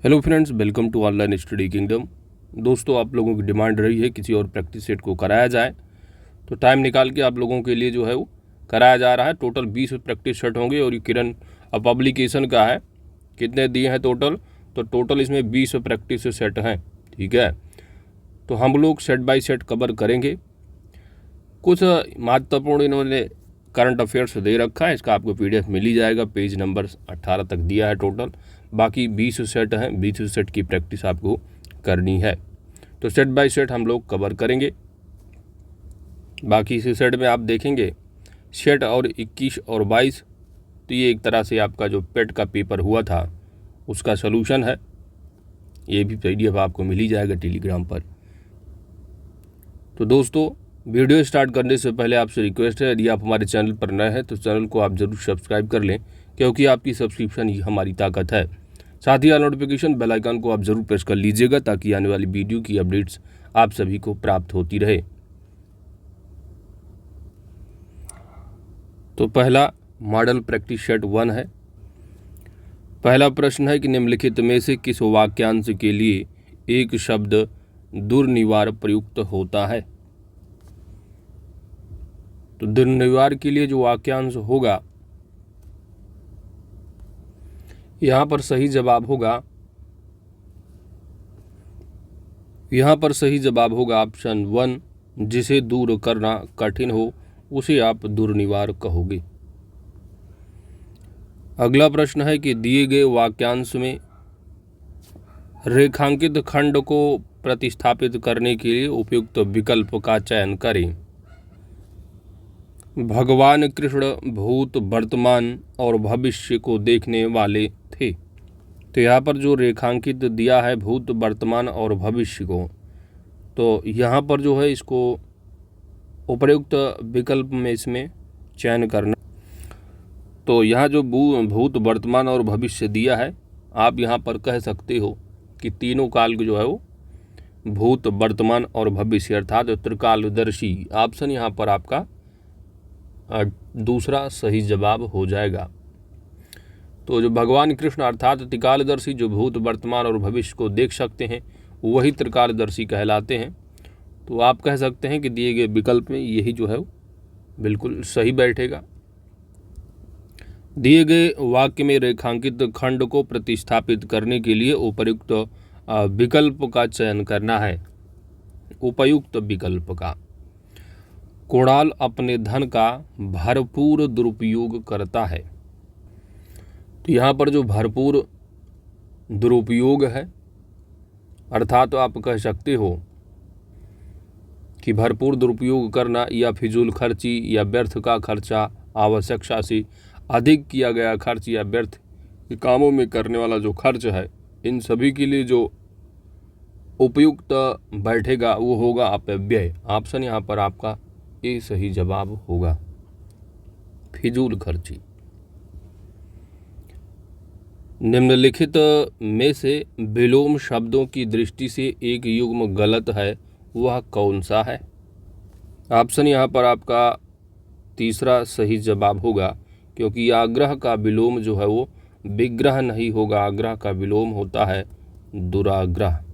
Hello friends, welcome to online study kingdom. दोस्तों, आप लोगों की डिमांड रही है किसी और प्रैक्टिस सेट को कराया जाए, तो टाइम निकाल के आप लोगों के लिए जो है वो कराया जा रहा है। टोटल 20 प्रैक्टिस सेट होंगे और ये किरण पब्लिकेशन का है। कितने दिए हैं टोटल? तो टोटल इसमें 20 प्रैक्टिस सेट हैं। ठीक है, तो हम लोग सेट बाय सेट कवर करेंगे। कुछ महत्वपूर्ण इन्होंने करंट अफेयर्स दे रखा है, इसका आपको PDF मिल ही जाएगा। पेज नंबर 18 तक दिया है टोटल। बाकी 20 सेट हैं, 20 सेट की प्रैक्टिस आपको करनी है, तो सेट बाय सेट हम लोग कवर करेंगे। बाकी इस सेट में आप देखेंगे सेट और 21 और 22, तो ये एक तरह से आपका जो पेट का पेपर हुआ था उसका सलूशन है। ये भी PDF आपको मिल ही जाएगा टेलीग्राम पर। तो दोस्तों, वीडियो स्टार्ट करने से पहले आपसे रिक्वेस्ट है, यदि आप हमारे चैनल पर नए हैं तो चैनल को आप ज़रूर सब्सक्राइब कर लें, क्योंकि आपकी सब्सक्रिप्शन ही हमारी ताकत है। साथ ही नोटिफिकेशन बेल आइकन को आप ज़रूर प्रेस कर लीजिएगा, ताकि आने वाली वीडियो की अपडेट्स आप सभी को प्राप्त होती रहे। तो पहला मॉडल प्रैक्टिस सेट 1 है। पहला प्रश्न है कि निम्नलिखित में से किस वाक्यांश के लिए एक शब्द दुर्निवार प्रयुक्त होता है? तो दुर्निवार के लिए जो वाक्यांश होगा, यहाँ पर सही जवाब होगा ऑप्शन 1, जिसे दूर करना कठिन हो उसे आप दुर्निवार कहोगे। अगला प्रश्न है कि दिए गए वाक्यांश में रेखांकित खंड को प्रतिस्थापित करने के लिए उपयुक्त विकल्प का चयन करें। भगवान कृष्ण भूत, वर्तमान और भविष्य को देखने वाले थे। तो यहाँ पर जो रेखांकित दिया है भूत, वर्तमान और भविष्य को, तो यहाँ पर जो है इसको उपयुक्त विकल्प में इसमें चयन करना। तो यहाँ जो भूत, वर्तमान और भविष्य दिया है, आप यहाँ पर कह सकते हो कि तीनों काल जो है वो भूत, वर्तमान और भविष्य अर्थात त्रिकालदर्शी। ऑप्शन यहाँ पर आपका दूसरा सही जवाब हो जाएगा। तो जो भगवान कृष्ण अर्थात त्रिकालदर्शी, जो भूत, वर्तमान और भविष्य को देख सकते हैं, वही त्रिकालदर्शी कहलाते हैं। तो आप कह सकते हैं कि दिए गए विकल्प में यही जो है वो बिल्कुल सही बैठेगा। दिए गए वाक्य में रेखांकित खंड को प्रतिस्थापित करने के लिए उपयुक्त विकल्प का चयन करना है। उपयुक्त विकल्प का। कुणाल अपने धन का भरपूर दुरुपयोग करता है। तो यहाँ पर जो भरपूर दुरुपयोग है, अर्थात तो आप कह सकते हो कि भरपूर दुरुपयोग करना या फिजूल खर्ची या व्यर्थ का खर्चा, आवश्यकता से अधिक किया गया खर्च या व्यर्थ के कामों में करने वाला जो खर्च है, इन सभी के लिए जो उपयुक्त बैठेगा वो होगा अपव्यय। ऑप्शन यहाँ पर आपका ये सही जवाब होगा, फिजूल खर्ची। निम्नलिखित में से विलोम शब्दों की दृष्टि से एक युग्म गलत है, वह कौन सा है? ऑप्शन यहाँ पर आपका तीसरा सही जवाब होगा, क्योंकि आग्रह का विलोम जो है वो विग्रह नहीं होगा, आग्रह का विलोम होता है दुराग्रह,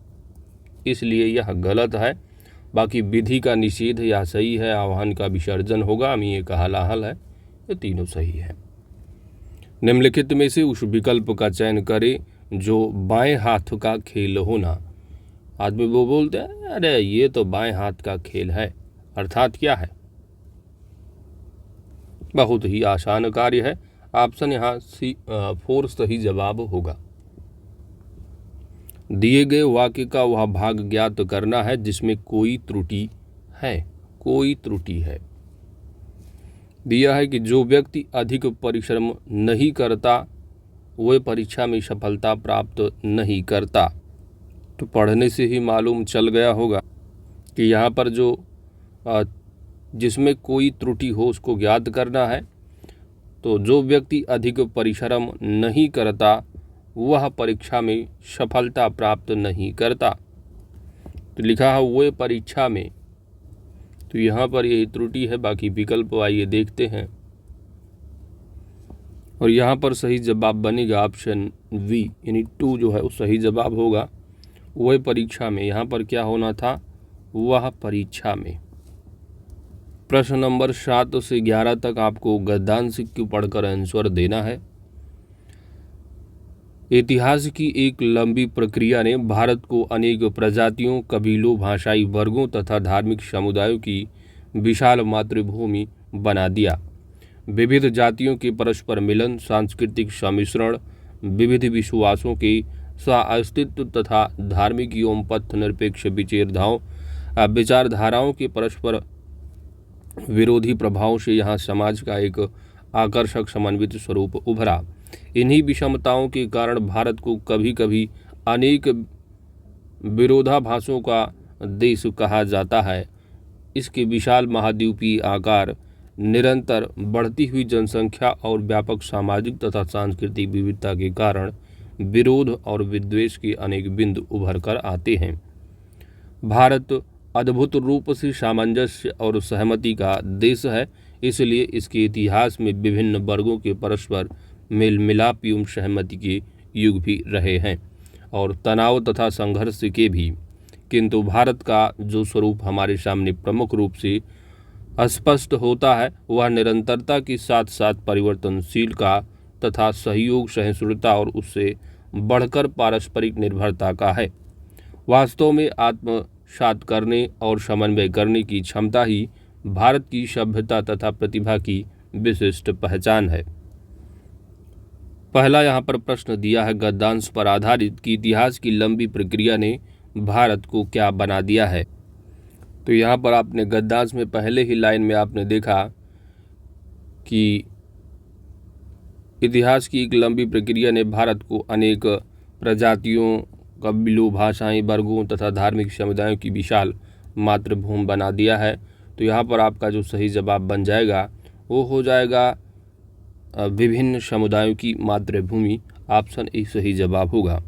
इसलिए यह गलत है। बाकी विधि का निषेध या सही है, आह्वान का विसर्जन होगा, अमीय का हलाहल है, ये तीनों सही है। निम्नलिखित में से उस विकल्प का चयन करें जो बाएं हाथ का खेल होना। आदमी वो बोलते हैं अरे ये तो बाएं हाथ का खेल है, अर्थात क्या है? बहुत ही आसान कार्य है। ऑप्शन यहाँ C4 सही जवाब होगा। दिए गए वाक्य का वह भाग ज्ञात करना है जिसमें कोई त्रुटि है। कोई त्रुटि है। दिया है कि जो व्यक्ति अधिक परिश्रम नहीं करता वह परीक्षा में सफलता प्राप्त नहीं करता। तो पढ़ने से ही मालूम चल गया होगा कि यहाँ पर जो जिसमें कोई त्रुटि हो उसको ज्ञात करना है। तो जो व्यक्ति अधिक परिश्रम नहीं करता वह परीक्षा में सफलता प्राप्त नहीं करता। तो लिखा है वह परीक्षा में, तो यहाँ पर यही त्रुटि है। बाकी विकल्प आइए देखते हैं। और यहाँ पर सही जवाब बनेगा ऑप्शन वी, यानी 2 जो है वो सही जवाब होगा। वह परीक्षा में, यहाँ पर क्या होना था, वह परीक्षा में। प्रश्न नंबर 7 से 11 तक आपको गद्यांश को पढ़कर आंसर देना है। इतिहास की एक लंबी प्रक्रिया ने भारत को अनेक प्रजातियों, कबीलों, भाषाई वर्गों तथा धार्मिक समुदायों की विशाल मातृभूमि बना दिया। विविध जातियों के परस्पर मिलन, सांस्कृतिक सम्मिश्रण, विविध विश्वासों के सह-अस्तित्व तथा धार्मिक एवं पथ निरपेक्ष विचारधाराओं के परस्पर विरोधी प्रभावों से यहाँ समाज का एक आकर्षक समन्वित स्वरूप उभरा। इन्हीं विषमताओं के कारण भारत को कभी कभी अनेक विरोधाभासों का देश कहा जाता है। इसके विशाल महाद्वीपीय आकार, निरंतर बढ़ती हुई जनसंख्या और व्यापक सामाजिक तथा सांस्कृतिक विविधता के कारण विरोध और विद्वेष के अनेक बिंदु उभर कर आते हैं। भारत अद्भुत रूप से सामंजस्य और सहमति का देश है, इसलिए इसके इतिहास में विभिन्न वर्गों के परस्पर मेल मिलाप एवं सहमति के युग भी रहे हैं और तनाव तथा संघर्ष के भी। किंतु भारत का जो स्वरूप हमारे सामने प्रमुख रूप से स्पष्ट होता है वह निरंतरता के साथ साथ परिवर्तनशील का तथा सहयोग, सहिष्णुता और उससे बढ़कर पारस्परिक निर्भरता का है। वास्तव में आत्मसात करने और समन्वय करने की क्षमता ही भारत की सभ्यता तथा प्रतिभा की विशिष्ट पहचान है। पहला यहाँ पर प्रश्न दिया है गद्यांश पर आधारित कि इतिहास की लंबी प्रक्रिया ने भारत को क्या बना दिया है। तो यहाँ पर आपने गद्यांश में पहले ही लाइन में आपने देखा कि इतिहास की एक लंबी प्रक्रिया ने भारत को अनेक प्रजातियों, कबीलों, भाषाएं, वर्गों तथा धार्मिक समुदायों की विशाल मातृभूमि बना दिया है। तो यहाँ पर आपका जो सही जवाब बन जाएगा वो हो जाएगा विभिन्न समुदायों की मातृभूमि, ऑप्शन ए सही जवाब होगा।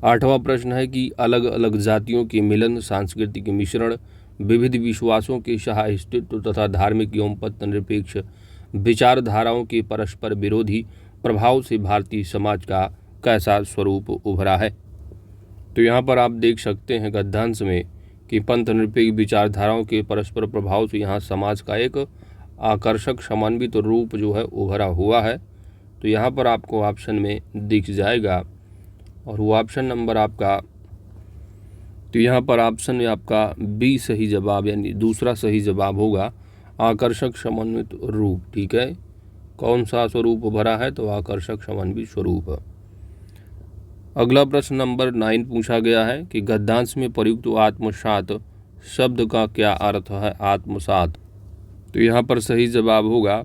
8वां प्रश्न है कि अलग अलग जातियों के मिलन, सांस्कृतिक मिश्रण, विविध विश्वासों के सह-अस्तित्व तथा धार्मिक एवं पथ निरपेक्ष विचारधाराओं के परस्पर विरोधी प्रभाव से भारतीय समाज का कैसा स्वरूप उभरा है। तो यहाँ पर आप देख सकते हैं गद्यांश में कि पंथ निरपेक्ष विचारधाराओं के परस्पर प्रभाव से यहाँ समाज का एक आकर्षक समन्वित रूप जो है उभरा हुआ है। तो यहाँ पर आपको ऑप्शन में दिख जाएगा और वो ऑप्शन नंबर आपका, तो यहाँ पर ऑप्शन में आपका बी सही जवाब यानी दूसरा सही जवाब होगा, आकर्षक समन्वित रूप। ठीक है, कौन सा स्वरूप उभरा है, तो आकर्षक समन्वित स्वरूप। अगला प्रश्न नंबर 9 पूछा गया है कि गद्यांश में प्रयुक्त आत्मसात शब्द का क्या अर्थ है। आत्मसात, तो यहाँ पर सही जवाब होगा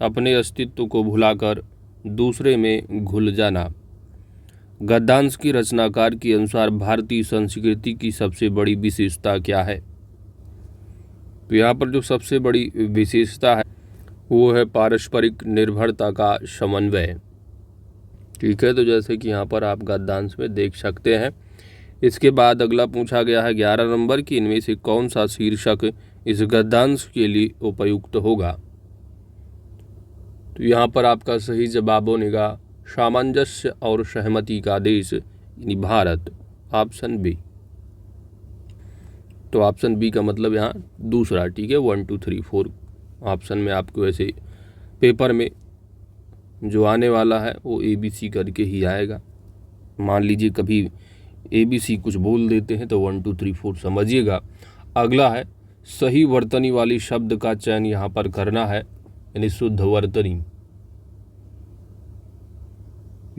अपने अस्तित्व को भुलाकर दूसरे में घुल जाना। गद्यांश की रचनाकार के अनुसार भारतीय संस्कृति की सबसे बड़ी विशेषता क्या है। तो यहाँ पर जो सबसे बड़ी विशेषता है वो है पारस्परिक निर्भरता का समन्वय। ठीक है, तो जैसे कि यहाँ पर आप गद्यांश में देख सकते हैं। इसके बाद अगला पूछा गया है 11 नंबर की इनमें से कौन सा शीर्षक इस गद्यांश के लिए उपयुक्त होगा। तो यहाँ पर आपका सही जवाब बनेगा सामंजस्य और सहमति का देश यानी भारत, ऑप्शन बी। तो ऑप्शन बी का मतलब यहाँ दूसरा। ठीक है, 1 2 3 4 ऑप्शन में आपको ऐसे पेपर में जो आने वाला है वो ABC करके ही आएगा। मान लीजिए कभी ABC कुछ बोल देते हैं तो 1 2 3 4 समझिएगा। अगला है सही वर्तनी वाली शब्द का चयन यहाँ पर करना है, यानी शुद्ध वर्तनी।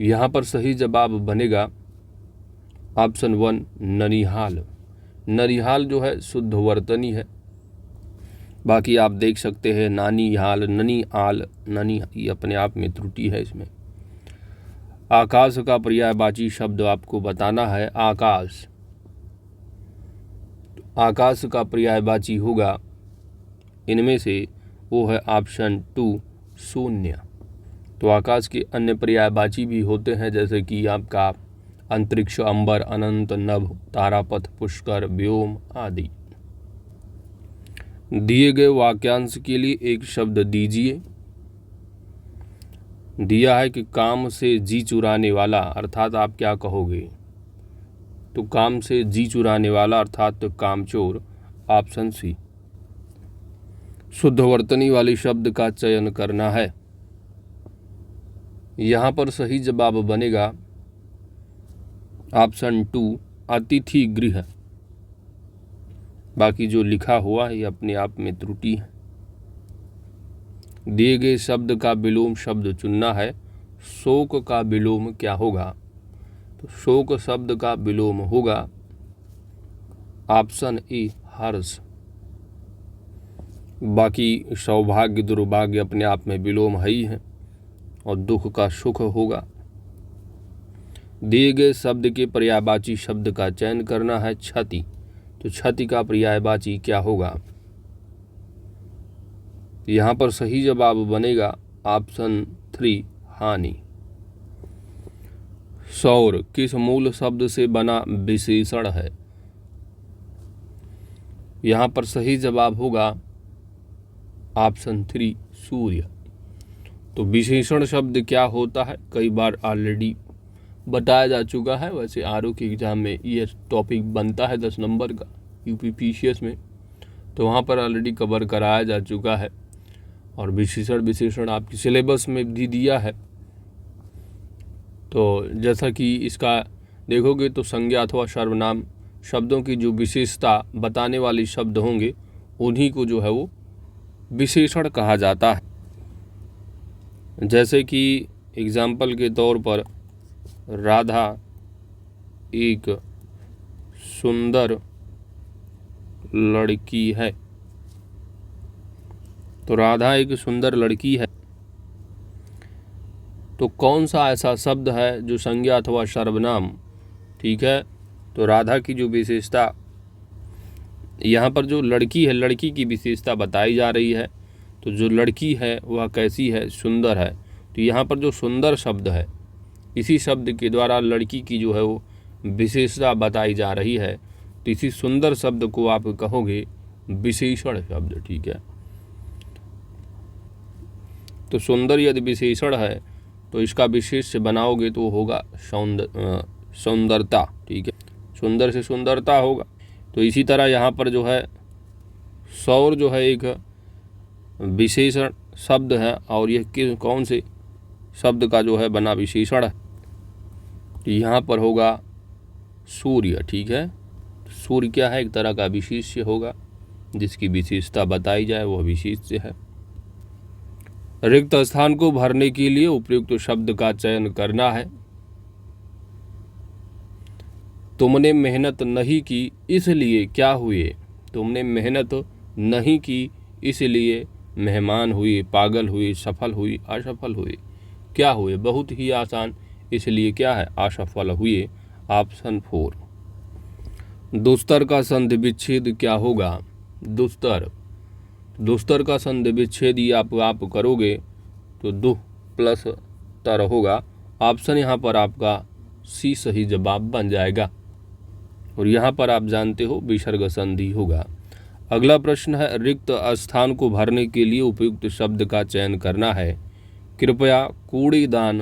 यहाँ पर सही जवाब बनेगा ऑप्शन 1 ननिहाल। ननिहाल जो है शुद्ध वर्तनी है। बाकी आप देख सकते हैं नानीहाल, ननिहाल, ननी, ये अपने आप में त्रुटि है इसमें। आकाश का पर्यायवाची शब्द आपको बताना है आकाश। आकाश का पर्यायवाची होगा इनमें से वो है ऑप्शन 2 शून्य। तो आकाश के अन्य पर्यायवाची भी होते हैं जैसे कि आपका अंतरिक्ष, अंबर, अनंत, नभ, तारापथ, पुष्कर, व्योम आदि। दिए गए वाक्यांश के लिए एक शब्द दीजिए। दिया है कि काम से जी चुराने वाला, अर्थात आप क्या कहोगे? तो काम से जी चुराने वाला अर्थात तो कामचोर, ऑप्शन सी। शुद्ध वर्तनी वाली शब्द का चयन करना है। यहाँ पर सही जवाब बनेगा ऑप्शन 2, अतिथि गृह। बाकी जो लिखा हुआ है ये अपने आप में त्रुटि है। दिए गए शब्द का विलोम शब्द चुनना है। शोक का विलोम क्या होगा? तो शोक शब्द का विलोम होगा ऑप्शन ए, हर्ष। बाकी सौभाग्य दुर्भाग्य अपने आप में विलोम है ही है, और दुख का सुख होगा। दिए गए शब्द के पर्यायवाची शब्द का चयन करना है। क्षति, तो क्षति का पर्यायवाची क्या होगा? यहाँ पर सही जवाब बनेगा ऑप्शन 3, हानि। सौर किस मूल शब्द से बना विशेषण है? यहाँ पर सही जवाब होगा ऑप्शन 3, सूर्य। तो विशेषण शब्द क्या होता है कई बार ऑलरेडी बताया जा चुका है। वैसे आरओ के एग्जाम में ये टॉपिक बनता है 10 नंबर का यूपीपीसीएस में, तो वहाँ पर ऑलरेडी कवर कराया जा चुका है। और विशेषण आपकी सिलेबस में भी दिया है। तो जैसा कि इसका देखोगे तो संज्ञा अथवा सर्वनाम शब्दों की जो विशेषता बताने वाले शब्द होंगे उन्हीं को जो है वो विशेषण कहा जाता है। जैसे कि एग्जाम्पल के तौर पर राधा एक सुंदर लड़की है। तो राधा एक सुंदर लड़की है, तो कौन सा ऐसा शब्द है जो संज्ञा अथवा सर्वनाम, ठीक है, तो राधा की जो विशेषता यहाँ पर जो लड़की है, लड़की की विशेषता बताई जा रही है। तो जो लड़की है वह कैसी है? सुंदर है। तो यहाँ पर जो सुंदर शब्द है, इसी शब्द के द्वारा लड़की की जो है वो विशेषता बताई जा रही है। तो इसी सुंदर शब्द को आप कहोगे विशेषण शब्द, ठीक है। तो सुंदर यदि विशेषण है तो इसका विशेष बनाओगे तो होगा सौंदर्यता, ठीक है। सुंदर से सुंदरता होगा। तो इसी तरह यहाँ पर जो है सौर जो है एक विशेषण शब्द है, और यह कौन से शब्द का जो है बना विशेषण है? तो यहाँ पर होगा सूर्य, ठीक है। सूर्य क्या है? एक तरह का विशेष्य होगा, जिसकी विशेषता बताई जाए वह विशेष्य है। रिक्त स्थान को भरने के लिए उपयुक्त शब्द का चयन करना है। तुमने मेहनत नहीं की इसलिए क्या हुए? तुमने मेहनत नहीं की इसलिए मेहमान हुए, पागल हुए, सफल हुई, असफल हुए। क्या हुए? बहुत ही आसान, इसलिए क्या है? असफल हुए, ऑप्शन 4। दुस्तर का संधि विच्छेद क्या होगा? दुस्तर का संधि विच्छेद आप करोगे तो दुह प्लस तर होगा। ऑप्शन यहाँ पर आपका सी सही जवाब बन जाएगा। और यहाँ पर आप जानते हो विसर्ग संधि होगा। अगला प्रश्न है, रिक्त स्थान को भरने के लिए उपयुक्त शब्द का चयन करना है। कृपया कूड़ेदान।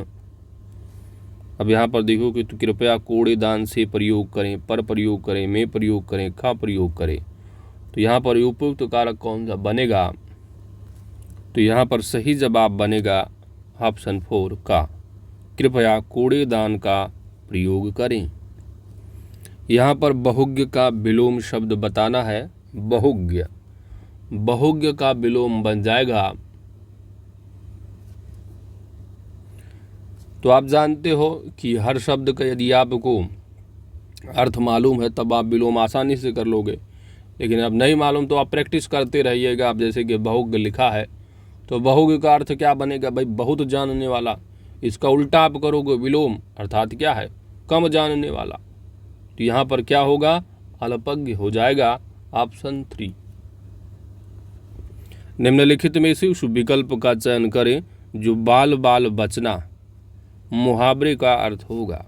अब यहाँ पर देखो कि तो कृपया कूड़ेदान से प्रयोग करें, पर प्रयोग करें, में प्रयोग करें, खा प्रयोग करें। तो यहाँ पर उपयुक्त कारक कौन सा बनेगा? तो यहाँ पर सही जवाब बनेगा ऑप्शन 4 का, कृपया कूड़ेदान का प्रयोग करें। यहाँ पर बहुज्ञ का विलोम शब्द बताना है। बहुज्ञ का विलोम बन जाएगा। तो आप जानते हो कि हर शब्द का यदि आपको अर्थ मालूम है तब आप विलोम आसानी से कर लोगे, लेकिन अब नहीं मालूम तो आप प्रैक्टिस करते रहिएगा। आप जैसे कि बहुज्ञ लिखा है तो बहुज्ञ का अर्थ क्या बनेगा भाई? बहुत जानने वाला। इसका उल्टा आप करोगे विलोम, अर्थात क्या है? कम जानने वाला। तो यहाँ पर क्या होगा? अल्पज्ञ हो जाएगा, ऑप्शन 3। निम्नलिखित में से उस विकल्प का चयन करें जो बाल बाल बचना मुहावरे का अर्थ होगा।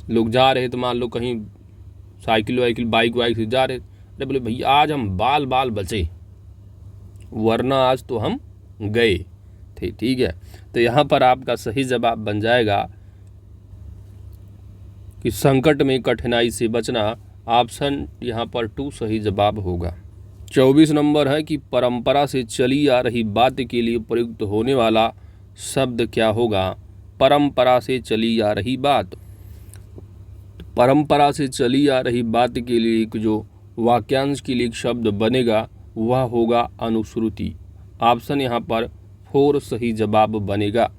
लोग जा रहे तो मान लो कहीं साइकिल वाइकिल बाइक वाइक से जा रहे, अरे बोले भैया आज हम बाल बाल बचे, वरना आज तो हम गए। थे। ठीक है, तो यहाँ पर आपका सही जवाब बन जाएगा कि संकट में कठिनाई से बचना। ऑप्शन यहाँ पर 2 सही जवाब होगा। 24 नंबर है कि परंपरा से चली आ रही बात के लिए प्रयुक्त होने वाला शब्द क्या होगा। परंपरा से चली आ रही बात, परंपरा से चली आ रही बात के लिए एक जो वाक्यांश के लिए एक शब्द बनेगा वह होगा अनुश्रुति। ऑप्शन यहाँ पर 4 सही जवाब बनेगा।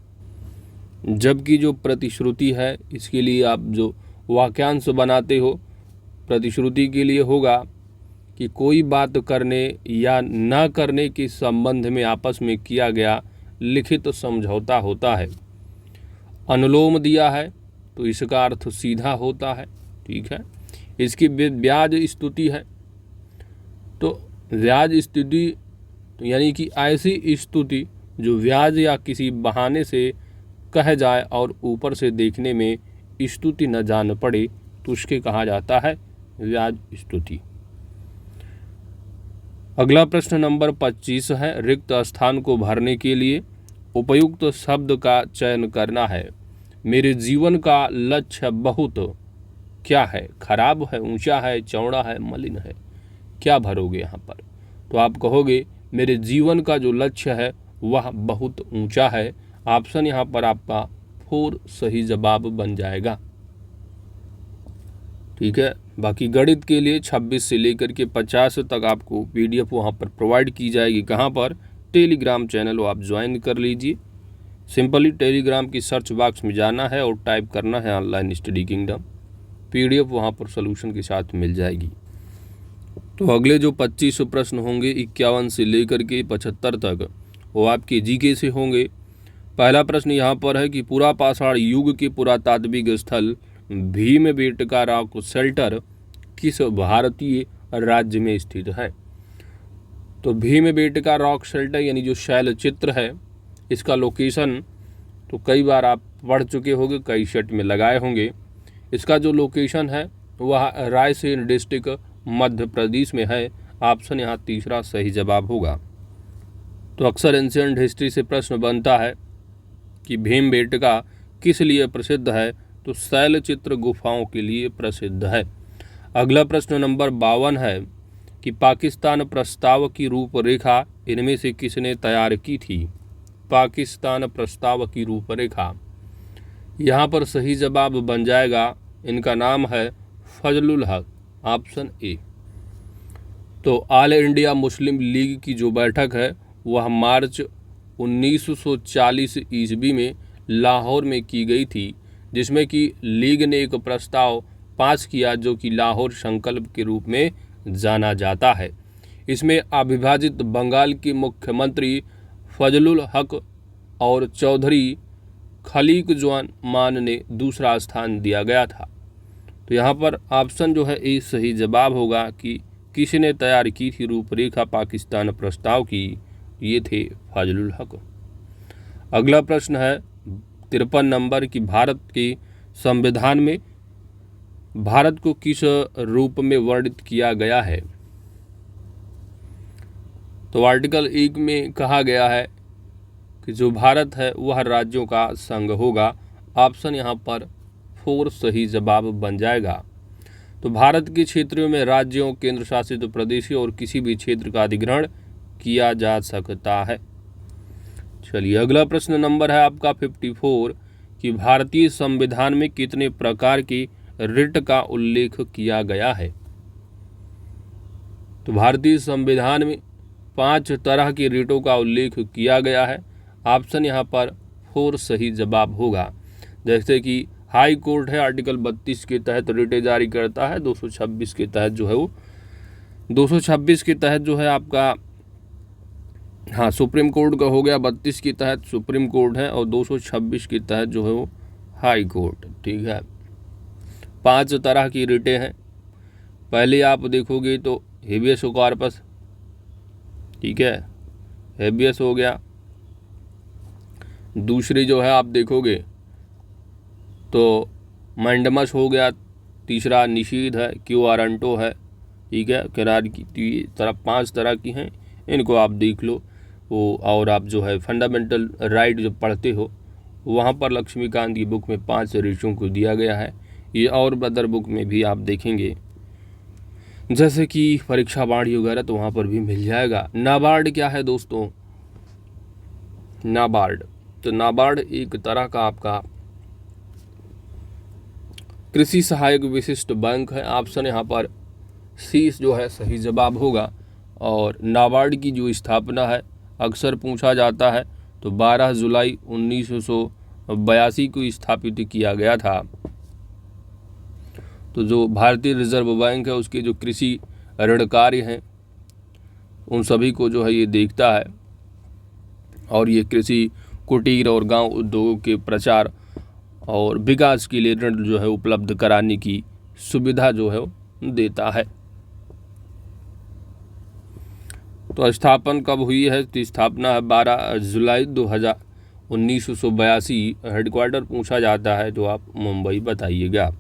जबकि जो प्रतिश्रुति है इसके लिए आप जो वाक्यांश बनाते हो, प्रतिश्रुति के लिए होगा कि कोई बात करने या न करने के संबंध में आपस में किया गया लिखित समझौता होता है। अनुलोम दिया है तो इसका अर्थ सीधा होता है। ठीक है, इसकी ब्याज स्तुति है तो ब्याज स्तुति यानी कि ऐसी स्तुति जो ब्याज या किसी बहाने से कह जाए और ऊपर से देखने में स्तुति न जान पड़े तो उसके कहा जाता है ब्याज स्तुति। अगला प्रश्न नंबर 25 है, रिक्त स्थान को भरने के लिए उपयुक्त शब्द का चयन करना है। मेरे जीवन का लक्ष्य बहुत क्या है, खराब है, ऊंचा है, चौड़ा है, मलिन है। क्या भरोगे यहाँ पर? तो आप कहोगे मेरे जीवन का जो लक्ष्य है वह बहुत ऊंचा है। ऑप्शन यहाँ पर आपका 4 सही जवाब बन जाएगा। ठीक है, बाकी गणित के लिए 26 से लेकर के 50 तक आपको PDF वहाँ पर प्रोवाइड की जाएगी। कहाँ पर? टेलीग्राम चैनल आप ज्वाइन कर लीजिए। सिंपली टेलीग्राम की सर्च बॉक्स में जाना है और टाइप करना है ऑनलाइन स्टडी किंगडम। PDF वहाँ पर सोल्यूशन के साथ मिल जाएगी। तो अगले जो 25 प्रश्न होंगे 51 से लेकर के 75 तक वो आपके जीके से होंगे। पहला प्रश्न यहाँ पर है कि पुरापाषाण युग के पुरातात्विक स्थल भीमबेटका रॉक शेल्टर किस भारतीय राज्य में स्थित है। तो भीमबेटका रॉक शेल्टर यानी जो शैल चित्र है इसका लोकेशन तो कई बार आप पढ़ चुके होंगे, कई सेट में लगाए होंगे। इसका जो लोकेशन है वह रायसेन डिस्ट्रिक्ट मध्य प्रदेश में है। ऑप्शन यहाँ 3 सही जवाब होगा। तो अक्सर एंशिएंट हिस्ट्री से प्रश्न बनता है कि भीमबेटका किस लिए प्रसिद्ध है, तो शैल चित्र गुफाओं के लिए प्रसिद्ध है। अगला प्रश्न नंबर 52 है कि पाकिस्तान प्रस्ताव की रूपरेखा इनमें से किसने तैयार की थी। पाकिस्तान प्रस्ताव की रूपरेखा, यहाँ पर सही जवाब बन जाएगा, इनका नाम है फजलुल हक। Option A. तो ऑल इंडिया मुस्लिम लीग की जो बैठक है वह मार्च 1940 ईस्वी में लाहौर में की गई थी, जिसमें कि लीग ने एक प्रस्ताव पास किया जो कि लाहौर संकल्प के रूप में जाना जाता है। इसमें अविभाजित बंगाल के मुख्यमंत्री फजलुल हक और चौधरी खलीकुज्जमान ने दूसरा स्थान दिया गया था। तो यहाँ पर ऑप्शन जो है ए सही जवाब होगा कि किसने तैयार की थी रूपरेखा पाकिस्तान प्रस्ताव की, ये थे फजलुल हक। अगला प्रश्न है 53 नंबर की भारत के संविधान में भारत को किस रूप में वर्णित किया गया है। तो आर्टिकल 1 में कहा गया है कि जो भारत है वह राज्यों का संघ होगा। ऑप्शन यहाँ पर 4 सही जवाब बन जाएगा। तो भारत के क्षेत्रों में राज्यों, केंद्र शासित प्रदेशों और किसी भी क्षेत्र का अधिग्रहण किया जा सकता है। चलिए अगला प्रश्न नंबर है आपका 54 कि भारतीय संविधान में कितने प्रकार की रिट का उल्लेख किया गया है। तो भारतीय संविधान में 5 तरह की रिटों का उल्लेख किया गया है। ऑप्शन यहाँ पर 4 सही जवाब होगा। जैसे कि हाई कोर्ट है आर्टिकल 32 के तहत रिटें जारी करता है, 226 के तहत जो है वो 226 के तहत जो है आपका सुप्रीम कोर्ट का हो गया, 32 के तहत सुप्रीम कोर्ट है और 226 के तहत जो है वो हाई कोर्ट। ठीक है, 5 तरह की रिटें हैं। पहले आप देखोगे तो हेबियस कॉर्पस, ठीक है, हेबियस हो गया। दूसरी जो है आप देखोगे तो मैंडमस हो गया। तीसरा निषेध है, क्यू वारंटो है, ठीक है, करार की। 5 तरह की हैं, इनको आप देख लो। वो, और आप जो है फंडामेंटल राइट जब पढ़ते हो वहाँ पर लक्ष्मीकांत की बुक में 5 ऋषियों को दिया गया है। ये और अदर बुक में भी आप देखेंगे, जैसे कि परीक्षा वाणी वगैरह, तो वहाँ पर भी मिल जाएगा। नाबार्ड क्या है दोस्तों? नाबार्ड, तो नाबार्ड एक तरह का आपका कृषि सहायक विशिष्ट बैंक है। ऑप्शन यहाँ पर सी जो है सही जवाब होगा। और नाबार्ड की जो स्थापना है अक्सर पूछा जाता है, तो 12 जुलाई 1982 को स्थापित किया गया था। तो जो भारतीय रिजर्व बैंक है उसके जो कृषि ऋण कार्य हैं उन सभी को जो है ये देखता है, और ये कृषि कुटीर और गांव उद्योगों के प्रचार और विकास के लिए ऋण जो है उपलब्ध कराने की सुविधा जो है वो देता है। तो स्थापना कब हुई है? तो स्थापना है 12 जुलाई 1982। हेडक्वार्टर पूछा जाता है तो आप मुंबई बताइएगा।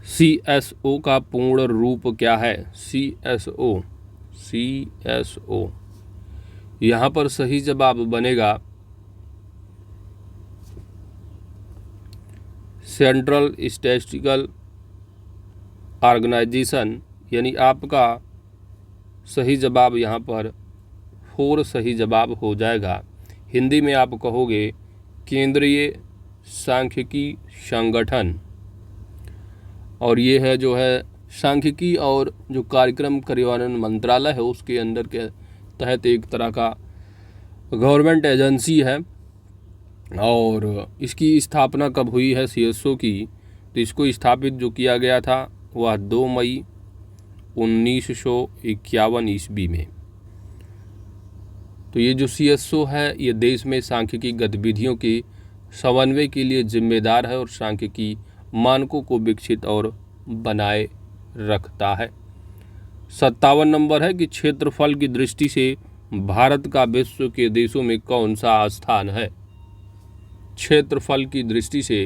CSO का पूर्ण रूप क्या है? CSO यहाँ पर सही जवाब बनेगा सेंट्रल स्टैटिस्टिकल ऑर्गेनाइजेशन, यानी आपका सही जवाब यहाँ पर 4 सही जवाब हो जाएगा। हिंदी में आप कहोगे केंद्रीय सांख्यिकी संगठन, और ये है जो है सांख्यिकी और जो कार्यक्रम कार्यान्वयन मंत्रालय है उसके अंदर के तहत एक तरह का गवर्नमेंट एजेंसी है। और इसकी स्थापना कब हुई है CSO की? तो इसको स्थापित जो किया गया था वह 2 मई 1951 ईस्वी में। तो ये जो CSO है ये देश में सांख्यिकी गतिविधियों के समन्वय के लिए जिम्मेदार है और सांख्यिकी मानकों को विकसित और बनाए रखता है। 57 नंबर है कि क्षेत्रफल की दृष्टि से भारत का विश्व के देशों में कौन सा स्थान है? क्षेत्रफल की दृष्टि से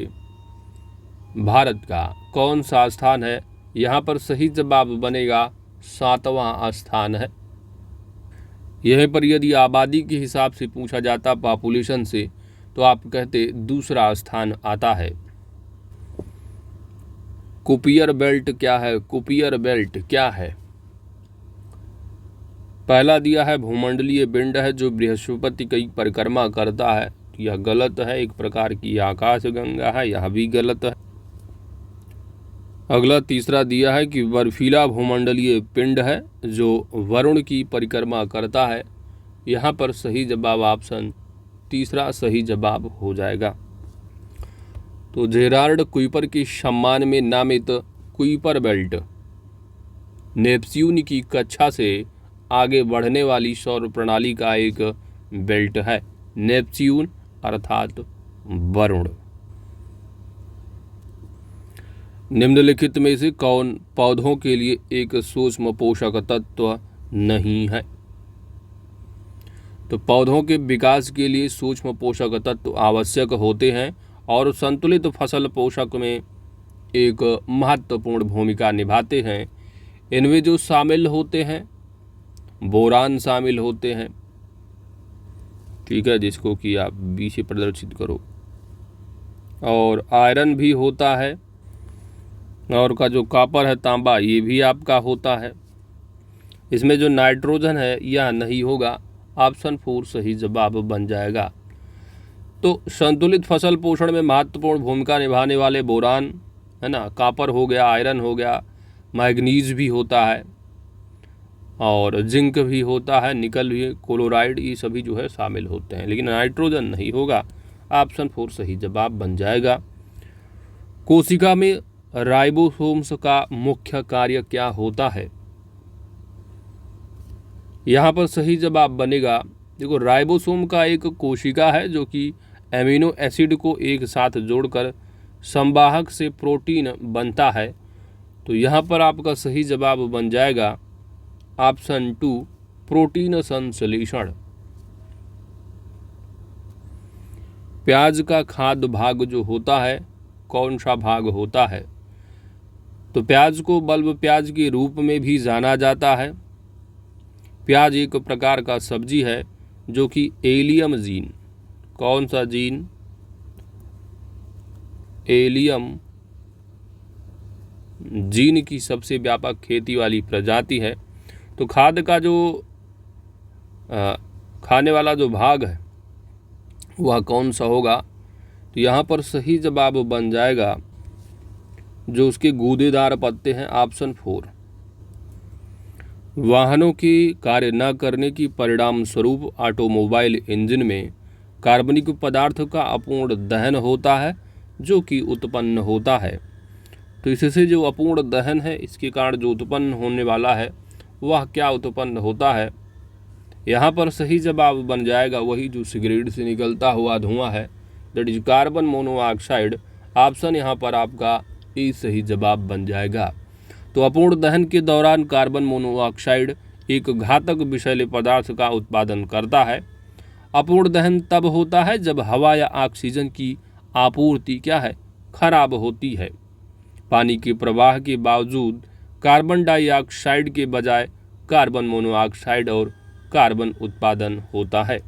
भारत का कौन सा स्थान है? यहाँ पर सही जवाब बनेगा 7वां स्थान है। यहीं पर यदि आबादी के हिसाब से पूछा जाता पॉपुलेशन से, तो आप कहते दूसरा स्थान आता है। कुपियर बेल्ट क्या है? कुपियर बेल्ट क्या है? पहला दिया है भूमंडलीय पिंड है जो बृहस्पति की परिक्रमा करता है, यह गलत है। एक प्रकार की आकाश गंगा है, यह भी गलत है। अगला तीसरा दिया है कि बर्फीला भूमंडलीय पिंड है जो वरुण की परिक्रमा करता है, यहाँ पर सही जवाब ऑप्शन तीसरा सही जवाब हो जाएगा। तो जेरार्ड कुइपर के सम्मान में नामित कुइपर बेल्ट नेपच्यून की कक्षा से आगे बढ़ने वाली सौर प्रणाली का एक बेल्ट है। नेपच्यून अर्थात वरुण। निम्नलिखित में से कौन पौधों के लिए एक सूक्ष्म पोषक तत्व नहीं है? तो पौधों के विकास के लिए सूक्ष्म पोषक तत्व आवश्यक होते हैं और संतुलित फसल पोषक में एक महत्वपूर्ण भूमिका निभाते हैं। इनमें जो शामिल होते हैं, बोरान शामिल होते हैं, ठीक है, जिसको कि आप बी से प्रदर्शित करो, और आयरन भी होता है, और का जो कॉपर है तांबा ये भी आपका होता है। इसमें जो नाइट्रोजन है यह नहीं होगा। ऑप्शन 4 सही जवाब बन जाएगा। तो संतुलित फसल पोषण में महत्वपूर्ण भूमिका निभाने वाले बोरान है ना, कॉपर हो गया, आयरन हो गया, मैग्नीज भी होता है, और जिंक भी होता है, निकल भी, क्लोराइड, ये सभी जो है शामिल होते हैं, लेकिन नाइट्रोजन नहीं होगा। ऑप्शन 4 सही जवाब बन जाएगा। कोशिका में राइबोसोम्स का मुख्य कार्य क्या होता है? यहाँ पर सही जवाब बनेगा, देखो राइबोसोम का एक कोशिका है जो कि एमिनो एसिड को एक साथ जोड़कर संवाहक से प्रोटीन बनता है। तो यहाँ पर आपका सही जवाब बन जाएगा ऑप्शन 2 प्रोटीन संश्लेषण। प्याज का खाद्य भाग जो होता है कौन सा भाग होता है? तो प्याज को बल्ब प्याज के रूप में भी जाना जाता है, प्याज एक प्रकार का सब्जी है जो कि एलियम जीन, कौन सा जीन, एलियम जीन की सबसे व्यापक खेती वाली प्रजाति है। तो खाद्य का जो खाने वाला जो भाग है वह कौन सा होगा? तो यहाँ पर सही जवाब बन जाएगा जो उसके गूदेदार पत्ते हैं, ऑप्शन 4। वाहनों की कार्य न करने की परिणाम स्वरूप ऑटोमोबाइल इंजन में कार्बनिक पदार्थ का अपूर्ण दहन होता है जो कि उत्पन्न होता है। तो इससे जो अपूर्ण दहन है, इसके कारण जो उत्पन्न होने वाला है वह क्या उत्पन्न होता है? यहाँ पर सही जवाब बन जाएगा वही जो सिगरेट से निकलता हुआ धुआं है, that is carbon monoxide. Option यहाँ पर आपका ए सही जवाब बन जाएगा। तो अपूर्ण दहन के दौरान कार्बन मोनोऑक्साइड एक घातक विषैले पदार्थ का उत्पादन करता है। अपूर्ण दहन तब होता है जब हवा या ऑक्सीजन की आपूर्ति क्या है, खराब होती है। पानी के प्रवाह के बावजूद कार्बन डाइऑक्साइड के बजाय कार्बन मोनोऑक्साइड और कार्बन उत्पादन होता है।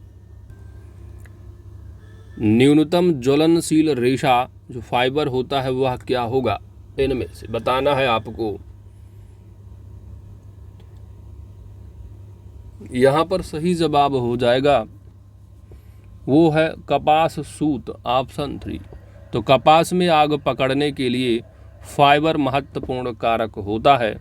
न्यूनतम ज्वलनशील रेशा जो फाइबर होता है वह क्या होगा? इनमें से बताना है आपको। यहाँ पर सही जवाब हो जाएगा वो है कपास सूत, ऑप्शन 3। तो कपास में आग पकड़ने के लिए फाइबर महत्वपूर्ण कारक होता है।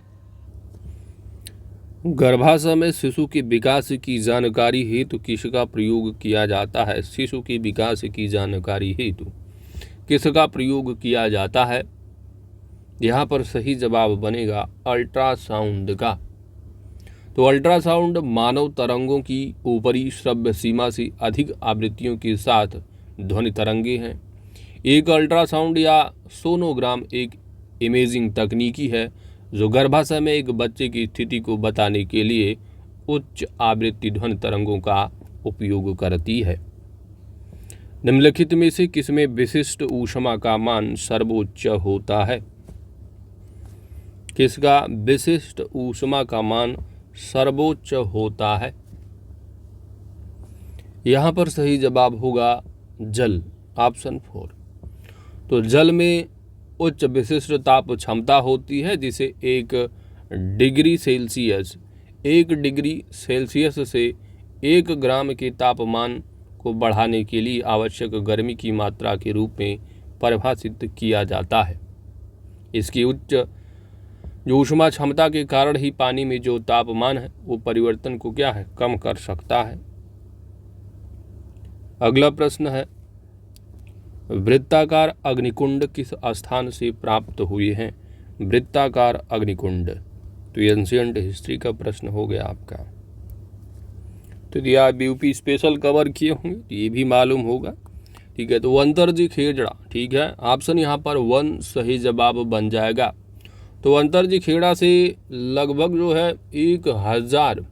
गर्भाशय में शिशु के विकास की जानकारी हेतु किसका प्रयोग किया जाता है? शिशु के विकास की जानकारी हेतु किसका प्रयोग किया जाता है? यहाँ पर सही जवाब बनेगा अल्ट्रासाउंड का। तो अल्ट्रासाउंड मानव तरंगों की ऊपरी श्रव्य सीमा से अधिक आवृत्तियों के साथ ध्वनि तरंगे हैं। एक अल्ट्रासाउंड या सोनोग्राम एक इमेजिंग तकनीकी है जो गर्भाशय में एक बच्चे की स्थिति को बताने के लिए उच्च आवृत्ति ध्वनि तरंगों का उपयोग करती है। निम्नलिखित में से किसमें विशिष्ट ऊष्मा का मान सर्वोच्च होता है? किसका विशिष्ट ऊष्मा का मान सर्वोच्च होता है? यहाँ पर सही जवाब होगा जल, ऑप्शन 4। तो जल में उच्च विशिष्ट ताप क्षमता होती है जिसे 1 डिग्री सेल्सियस से 1 ग्राम के तापमान को बढ़ाने के लिए आवश्यक गर्मी की मात्रा के रूप में परिभाषित किया जाता है। इसकी उच्च जो ऊष्मा क्षमता के कारण ही पानी में जो तापमान है वो परिवर्तन को क्या है, कम कर सकता है। अगला प्रश्न है वृत्ताकार अग्निकुंड किस स्थान से प्राप्त हुए हैं? वृत्ताकार अग्निकुंड, तो ये एंशिएंट हिस्ट्री का प्रश्न हो गया आपका। तो यदि आप यूपी स्पेशल कवर किए होंगे तो ये भी मालूम होगा। ठीक है, तो वंतरजी खेजड़ा, ठीक है, ऑप्शन यहाँ पर 1 सही जवाब बन जाएगा। तो वंतरजी खेड़ा से लगभग जो है 1000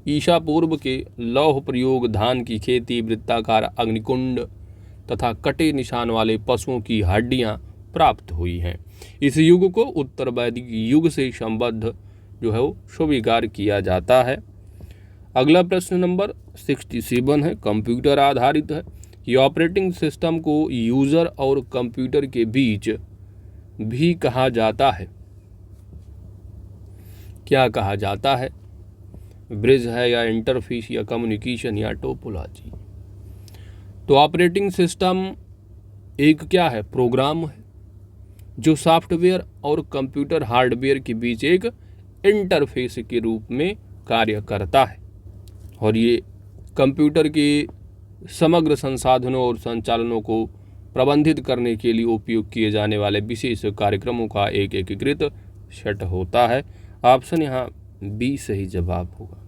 ईसा पूर्व के लौह प्रयोग धान की खेती, वृत्ताकार अग्निकुंड तथा कटे निशान वाले पशुओं की हड्डियां प्राप्त हुई हैं। इस युग को उत्तर वैदिक युग से संबद्ध जो है वो स्वीकार किया जाता है। अगला प्रश्न नंबर 67 है, कंप्यूटर आधारित है। ये ऑपरेटिंग सिस्टम को यूजर और कंप्यूटर के बीच भी कहा जाता है। क्या कहा जाता है? ब्रिज है या इंटरफेस या कम्युनिकेशन या टोपोलॉजी? तो ऑपरेटिंग सिस्टम एक क्या है, प्रोग्राम है जो सॉफ्टवेयर और कंप्यूटर हार्डवेयर के बीच एक इंटरफेस के रूप में कार्य करता है और ये कंप्यूटर के समग्र संसाधनों और संचालनों को प्रबंधित करने के लिए उपयोग किए जाने वाले विशेष कार्यक्रमों का एक एकीकृत सेट होता है। ऑप्शन यहाँ बी सही जवाब होगा।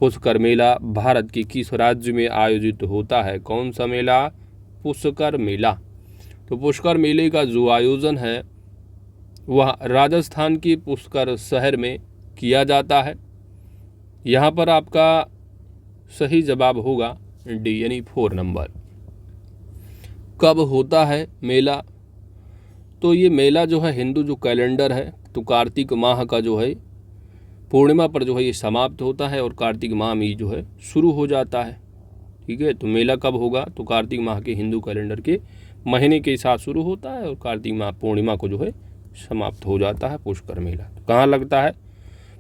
पुष्कर मेला भारत के किस राज्य में आयोजित होता है? कौन सा मेला? पुष्कर मेला। तो पुष्कर मेले का जो आयोजन है वह राजस्थान के पुष्कर शहर में किया जाता है। यहाँ पर आपका सही जवाब होगा डी यानी 4 नंबर। कब होता है मेला? तो ये मेला जो है हिंदू जो कैलेंडर है तो कार्तिक माह का जो है पूर्णिमा पर जो है ये समाप्त होता है और कार्तिक माह में जो है शुरू हो जाता है। ठीक है, तो मेला कब होगा, तो कार्तिक माह के हिंदू कैलेंडर के महीने के साथ शुरू होता है और कार्तिक माह पूर्णिमा को जो है समाप्त हो जाता है पुष्कर मेला। तो कहाँ लगता है,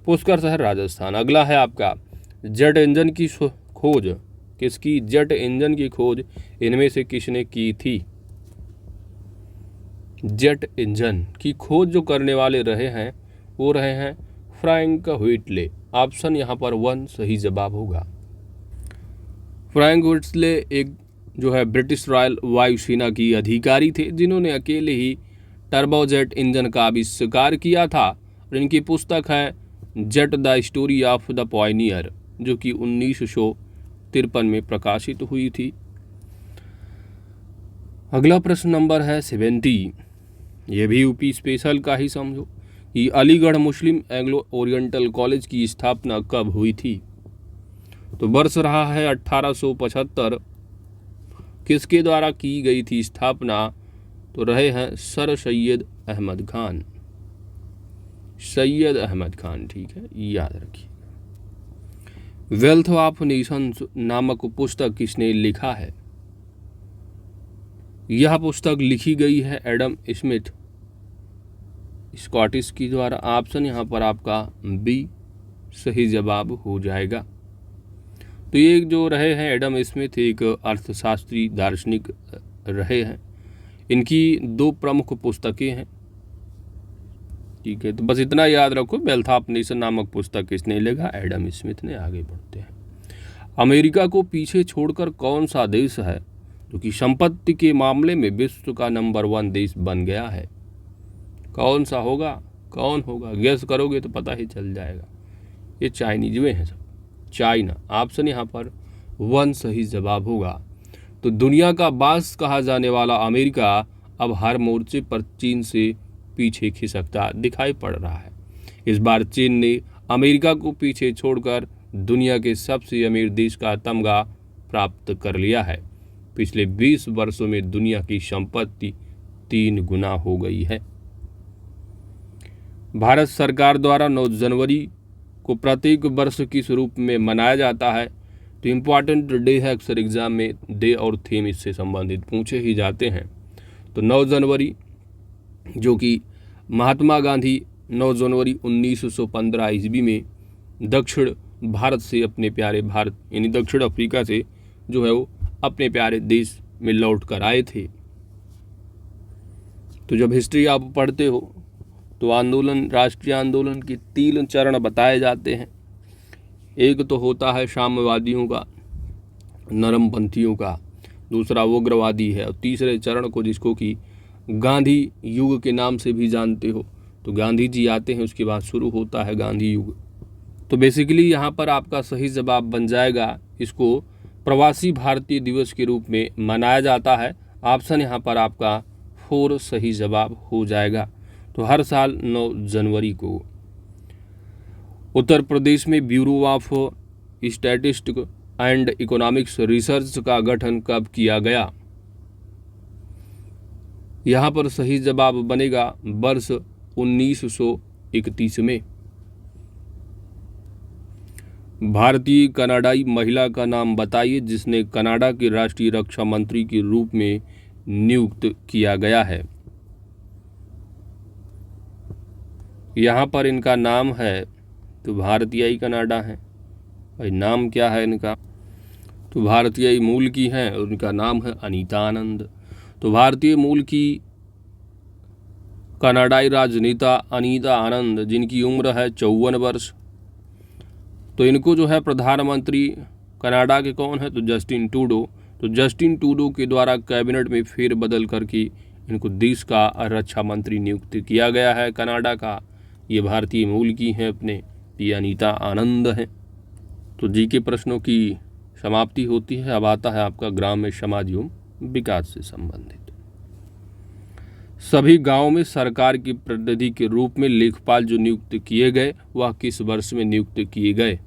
पुष्कर शहर राजस्थान। अगला है आपका जेट इंजन की खोज किसकी, जेट इंजन की खोज इनमें से किसने की थी। जेट इंजन की खोज जो करने वाले रहे हैं वो रहे हैं फ्रैंक व्हिटले। ऑप्शन यहाँ पर 1 सही जवाब होगा। फ्रैंक व्हिटले एक जो है ब्रिटिश रॉयल वायुसेना की अधिकारी थे जिन्होंने अकेले ही टर्बोजेट इंजन का आविष्कार किया था। और इनकी पुस्तक है jet the story of the pioneer, जो कि 1953 में प्रकाशित हुई थी। अगला प्रश्न नंबर है 70, ये भी यूपी स्पेशल का ही समझो कि अलीगढ़ मुस्लिम एंग्लो ओरिएंटल कॉलेज की स्थापना कब हुई थी। तो वर्ष रहा है 1875। किसके द्वारा की गई थी स्थापना, तो रहे हैं सर सैयद अहमद खान। सैयद अहमद खान, ठीक है, याद रखिए। वेल्थ ऑफ नेशंस नामक पुस्तक किसने लिखा है। यह पुस्तक लिखी गई है एडम स्मिथ स्कॉटिश की द्वारा। ऑप्शन यहाँ पर आपका बी सही जवाब हो जाएगा। तो ये जो रहे हैं एडम स्मिथ, एक अर्थशास्त्री दार्शनिक रहे हैं। इनकी 2 प्रमुख पुस्तकें हैं। ठीक है, तो बस इतना याद रखो, वेल्थ ऑफ नेशन नामक पुस्तक किसने लिखा, एडम स्मिथ ने। आगे बढ़ते हैं। अमेरिका को पीछे छोड़कर कौन सा देश है जो कि संपत्ति के मामले में विश्व का नंबर 1 देश बन गया है। कौन सा होगा, कौन होगा, गेस करोगे तो पता ही चल जाएगा। ये चाइनीज में है सब, चाइना। ऑप्शन यहाँ पर 1 सही जवाब होगा। तो दुनिया का बास कहा जाने वाला अमेरिका अब हर मोर्चे पर चीन से पीछे खिसकता दिखाई पड़ रहा है। इस बार चीन ने अमेरिका को पीछे छोड़कर दुनिया के सबसे अमीर देश का तमगा प्राप्त कर लिया है। पिछले 20 वर्षों में दुनिया की संपत्ति 3 गुना हो गई है। भारत सरकार द्वारा 9 जनवरी को प्रत्येक वर्ष किस रूप में मनाया जाता है। तो इम्पॉर्टेंट डे है, अक्सर एग्जाम में डे और थीम इससे संबंधित पूछे ही जाते हैं। तो 9 जनवरी जो कि महात्मा गांधी 9 जनवरी 1915 ईस्वी में दक्षिण भारत से अपने प्यारे भारत यानी दक्षिण अफ्रीका से जो है वो अपने प्यारे देश में लौट कर आए थे। तो जब हिस्ट्री आप पढ़ते हो तो आंदोलन, राष्ट्रीय आंदोलन के 3 चरण बताए जाते हैं। एक तो होता है साम्यवादियों का, नरमपंथियों का, दूसरा उग्रवादी है, और तीसरे चरण को जिसको कि गांधी युग के नाम से भी जानते हो, तो गांधी जी आते हैं, उसके बाद शुरू होता है गांधी युग। तो बेसिकली यहाँ पर आपका सही जवाब बन जाएगा, इसको प्रवासी भारतीय दिवस के रूप में मनाया जाता है। ऑप्शन यहाँ पर आपका 4 सही जवाब हो जाएगा। तो हर साल 9 जनवरी को उत्तर प्रदेश में bureau of statistic and economics research का गठन कब किया गया। यहाँ पर सही जवाब बनेगा वर्ष 1931 में। भारतीय कनाडाई महिला का नाम बताइए जिसने कनाडा के राष्ट्रीय रक्षा मंत्री के रूप में नियुक्त किया गया है। यहाँ पर इनका नाम है, तो भारतीय कनाडा है भाई। नाम क्या है इनका, तो भारतीय मूल की हैं और उनका नाम है अनीता आनंद। तो भारतीय मूल की कनाडाई राजनेता अनीता आनंद, जिनकी उम्र है 54 वर्ष। तो इनको जो है प्रधानमंत्री कनाडा के कौन है, तो जस्टिन ट्रूडो। तो जस्टिन ट्रूडो के द्वारा कैबिनेट में फेरबदल करके इनको देश का रक्षा मंत्री नियुक्त किया गया है कनाडा का। ये भारतीय मूल की हैं अपने, ये अनीता आनंद हैं। तो जी के प्रश्नों की समाप्ति होती है। अब आता है आपका ग्राम्य समाज एवं विकास से संबंधित। सभी गांवों में सरकार की प्रतिनिधि के रूप में लेखपाल जो नियुक्त किए गए वह किस वर्ष में नियुक्त किए गए।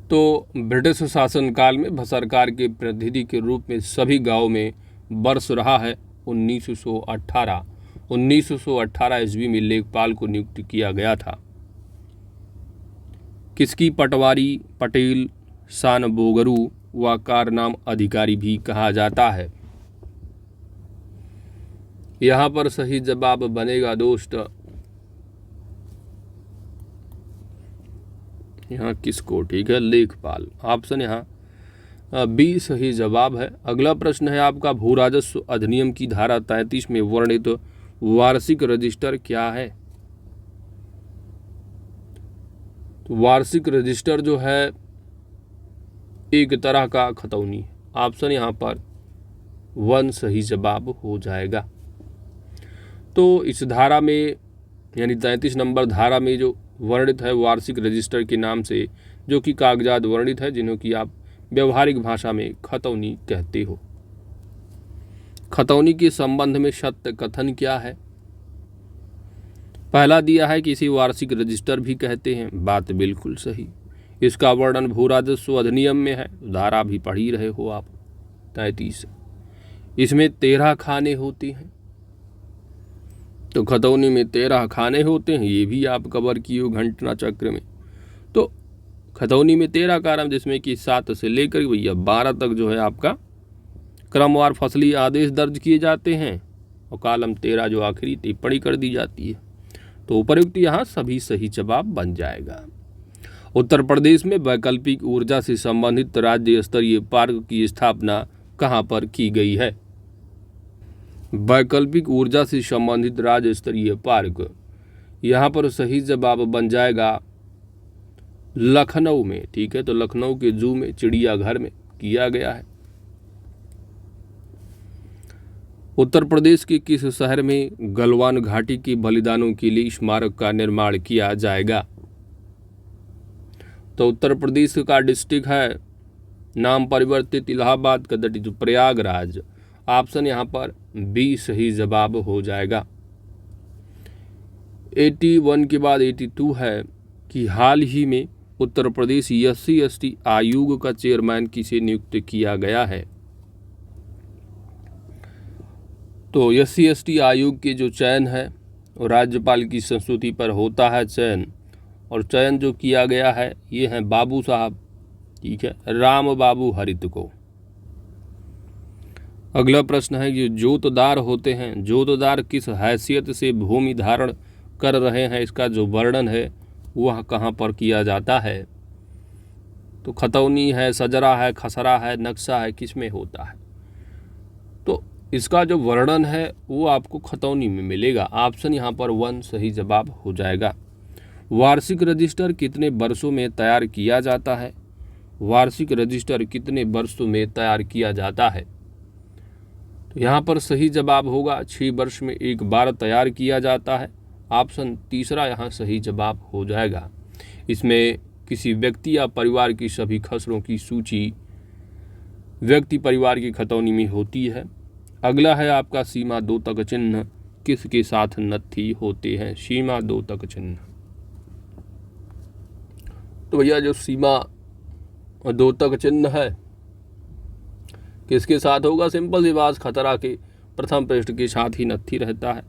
तो ब्रिटिश शासनकाल में सरकार के प्रतिनिधि के रूप में सभी गांवों में वर्ष रहा है 1918। 1918 ईस्वी में लेखपाल को नियुक्त किया गया था। किसकी पटवारी पटेल शान बोगरू व कारनाम अधिकारी भी कहा जाता है? यहाँ पर सही जवाब बनेगा दोस्त, यहाँ किसको, ठीक है, लेखपाल। ऑप्शन यहाँ बी सही जवाब है। अगला प्रश्न है आपका, भू राजस्व अधिनियम की धारा 33 में वर्णित वार्षिक रजिस्टर क्या है? तो वार्षिक रजिस्टर जो है एक तरह का खतौनी है। ऑप्शन यहाँ पर 1 सही जवाब हो जाएगा। तो इस धारा में यानी 33 नंबर धारा में जो वर्णित है वार्षिक रजिस्टर के नाम से, जो कि कागजात वर्णित है, जिन्हों की आप व्यवहारिक भाषा में खतौनी कहते हो। खतौनी के संबंध में सत्य कथन क्या है? पहला दिया है कि इसे वार्षिक रजिस्टर भी कहते हैं, बात बिल्कुल सही। इसका वर्णन भू राजस्व अधिनियम में है, धारा भी पढ़ ही रहे हो आप 33। इसमें 13 खाने होते हैं, तो खतौनी में 13 खाने होते हैं, ये भी आप कवर किए हो घंटा चक्र में। तो खतौनी में 13 कारम, जिसमें कि 7 से लेकर भैया 12 तक जो है आपका क्रमवार फसली आदेश दर्ज किए जाते हैं, और कॉलम 13 जो आखिरी टिप्पणी कर दी जाती है। तो उपयुक्त यहाँ सभी सही जवाब बन जाएगा। उत्तर प्रदेश में वैकल्पिक ऊर्जा से संबंधित राज्य स्तरीय पार्क की स्थापना कहाँ पर की गई है? वैकल्पिक ऊर्जा से संबंधित राज्य स्तरीय पार्क, यहाँ पर सही जवाब बन जाएगा लखनऊ में, ठीक है। तो लखनऊ के जू में, चिड़ियाघर में किया गया है। उत्तर प्रदेश के किस शहर में गलवान घाटी के बलिदानों के लिए स्मारक का निर्माण किया जाएगा? तो उत्तर प्रदेश का डिस्ट्रिक्ट है नाम परिवर्तित इलाहाबाद का, दैट इज प्रयागराज। ऑप्शन यहाँ पर बी सही जवाब हो जाएगा। 81 के बाद 82 है कि हाल ही में उत्तर प्रदेश SC/ST आयोग का चेयरमैन किसे नियुक्त किया गया है? तो SC/ST आयोग के जो चयन है और राज्यपाल की संस्तुति पर होता है चयन, और चयन जो किया गया है ये है बाबू साहब, ठीक है, राम बाबू हरित को। अगला प्रश्न है कि जोतदार होते हैं, जोतदार किस हैसियत से भूमि धारण कर रहे हैं, इसका जो वर्णन है वह कहाँ पर किया जाता है? तो खतौनी है, सजरा है, खसरा है, नक्शा है, किस में होता है? तो इसका जो वर्णन है वो आपको खतौनी में मिलेगा। ऑप्शन यहाँ पर 1 सही जवाब हो जाएगा। वार्षिक रजिस्टर कितने वर्षों में तैयार किया जाता है? वार्षिक रजिस्टर कितने वर्षों में तैयार किया जाता है? तो यहाँ पर सही जवाब होगा 6 वर्ष में एक बार तैयार किया जाता है। ऑप्शन तीसरा यहाँ सही जवाब हो जाएगा। इसमें किसी व्यक्ति या परिवार की सभी खसरों की सूची व्यक्ति परिवार की खतौनी में होती है। अगला है आपका सीमा 2 तक चिन्ह किसके साथ नत्थी होते हैं? सीमा 2 तक चिन्ह, तो भैया जो सीमा 2 तक चिन्ह है किसके साथ होगा? सिंपल सी बात, खतरा के प्रथम पृष्ठ के साथ ही नत्थी रहता है।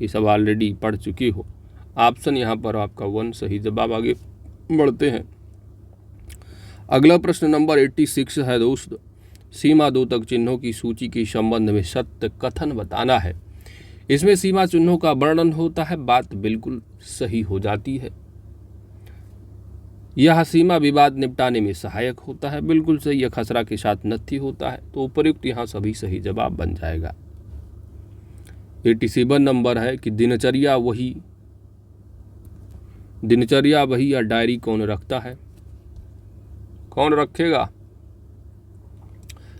ये सब ऑलरेडी पढ़ चुके हो। ऑप्शन यहाँ पर आपका 1 सही जवाब। आगे बढ़ते हैं। अगला प्रश्न नंबर 86 है दोस्त, सीमा 2 तक चिन्हों की सूची के संबंध में सत्य कथन बताना है। इसमें सीमा चिन्हों का वर्णन होता है, बात बिल्कुल सही हो जाती है। यह सीमा विवाद निपटाने में सहायक होता है, बिल्कुल सही। यह खसरा के साथ नत्थी होता है, तो उपयुक्त यहाँ सभी सही जवाब बन जाएगा। 87 नंबर है कि दिनचर्या वही या डायरी कौन रखता है? कौन रखेगा?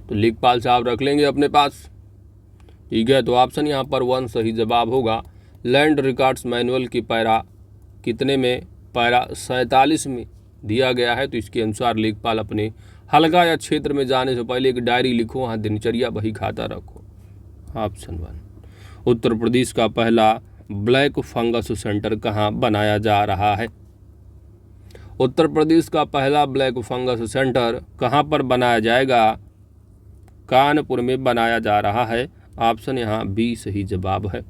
तो लेखपाल साहब रख लेंगे अपने पास, ठीक है। तो ऑप्शन यहाँ पर 1 सही जवाब होगा। लैंड रिकॉर्ड्स मैनुअल के पैरा कितने में? पैरा 47 में दिया गया है। तो इसके अनुसार लेखपाल अपने हलका या क्षेत्र में जाने से पहले एक डायरी लिखो, वहाँ दिनचर्या बही खाता रखो। ऑप्शन 1। उत्तर प्रदेश का पहला ब्लैक फंगस सेंटर कहाँ बनाया जा रहा है? उत्तर प्रदेश का पहला ब्लैक फंगस सेंटर कहाँ पर बनाया जाएगा? कानपुर में बनाया जा रहा है। ऑप्शन यहाँ बी सही जवाब है।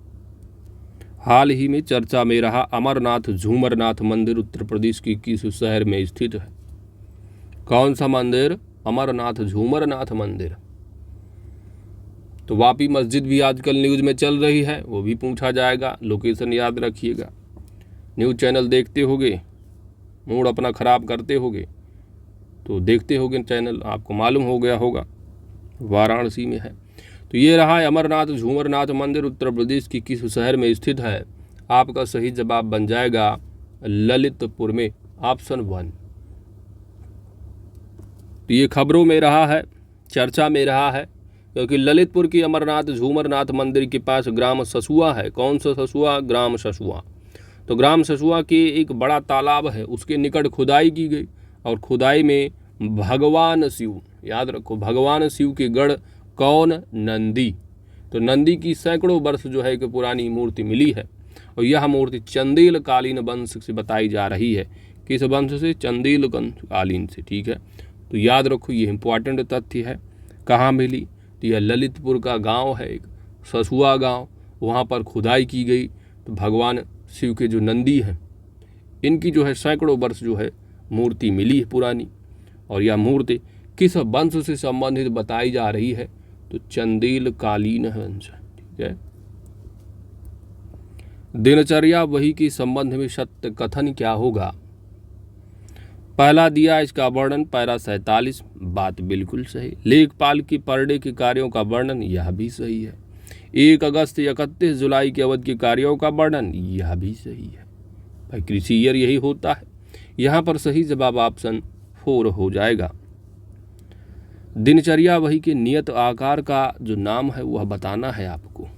हाल ही में चर्चा में रहा अमरनाथ झूमरनाथ मंदिर उत्तर प्रदेश की किस शहर में स्थित है? कौन सा मंदिर? अमरनाथ झूमरनाथ मंदिर। तो वापी मस्जिद भी आजकल न्यूज़ में चल रही है, वो भी पूछा जाएगा, लोकेशन याद रखिएगा। न्यूज़ चैनल देखते होगे, मूड अपना ख़राब करते होगे तो देखते होगे चैनल, आपको मालूम हो गया होगा वाराणसी में है। तो ये रहा है अमरनाथ झूमरनाथ मंदिर उत्तर प्रदेश की किस शहर में स्थित है? आपका सही जवाब बन जाएगा ललितपुर में, ऑप्शन 1। तो ये खबरों में रहा है, चर्चा में रहा है, क्योंकि ललितपुर की अमरनाथ झूमरनाथ मंदिर के पास ग्राम ससुआ है। कौन सा ससुआ? ग्राम ससुआ। तो ग्राम ससुआ के एक बड़ा तालाब है, उसके निकट खुदाई की गई और खुदाई में भगवान शिव, याद रखो, भगवान शिव के गढ़ कौन? नंदी। तो नंदी की सैकड़ों वर्ष जो है कि पुरानी मूर्ति मिली है और यह मूर्ति चंदेल कालीन वंश से बताई जा रही है। किस वंश से? चंदेल कालीन से। ठीक है, तो याद रखो, ये इंपॉर्टेंट तथ्य है। कहाँ मिली? तो यह ललितपुर का गांव है, एक ससुआ गांव, वहाँ पर खुदाई की गई तो भगवान शिव के जो नंदी हैं इनकी जो है सैकड़ों वर्ष जो है मूर्ति मिली है पुरानी, और यह मूर्ति किस वंश से संबंधित बताई जा रही है? तो चंदेल कालीन वंश। ठीक है, दिनचर्या वही के संबंध में सत्य कथन क्या होगा? पहला दिया इसका वर्णन, पैरा 47, बात बिल्कुल सही। लेखपाल की पर डे के कार्यों का वर्णन, यह भी सही है। 1 अगस्त से 31 जुलाई के अवधि के कार्यों का वर्णन, यह भी सही है। भाई कृषि ईयर यही होता है। यहाँ पर सही जवाब ऑप्शन 4 हो जाएगा। दिनचर्या वही के नियत आकार का जो नाम है वह बताना है आपको।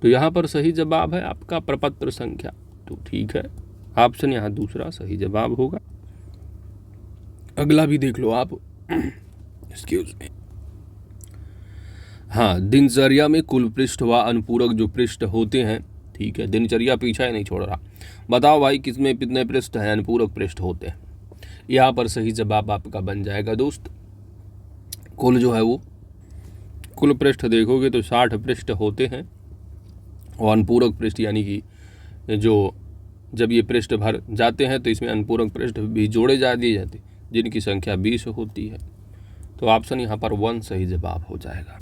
तो यहाँ पर सही जवाब है आपका प्रपत्र संख्या। तो ठीक है, ऑप्शन यहाँ दूसरा सही जवाब होगा। अगला भी देख लो आप। Excuse me. हाँ, दिनचर्या में कुल पृष्ठ व अनुपूरक जो पृष्ठ होते हैं, ठीक है, दिनचर्या पीछा ही नहीं छोड़ रहा। बताओ भाई किसमें कितने पृष्ठ हैं, अनुपूरक पृष्ठ होते हैं? यहाँ पर सही जवाब आपका बन जाएगा दोस्त। कुल जो है वो कुल पृष्ठ देखोगे तो 60 पृष्ठ होते हैं और अनुपूरक पृष्ठ यानी कि जो जब ये पृष्ठ भर जाते हैं तो इसमें अनुपूरक पृष्ठ भी जोड़े जा दिए जाते हैं, जिनकी संख्या 20 होती है। तो ऑप्शन यहाँ पर 1 सही जवाब हो जाएगा।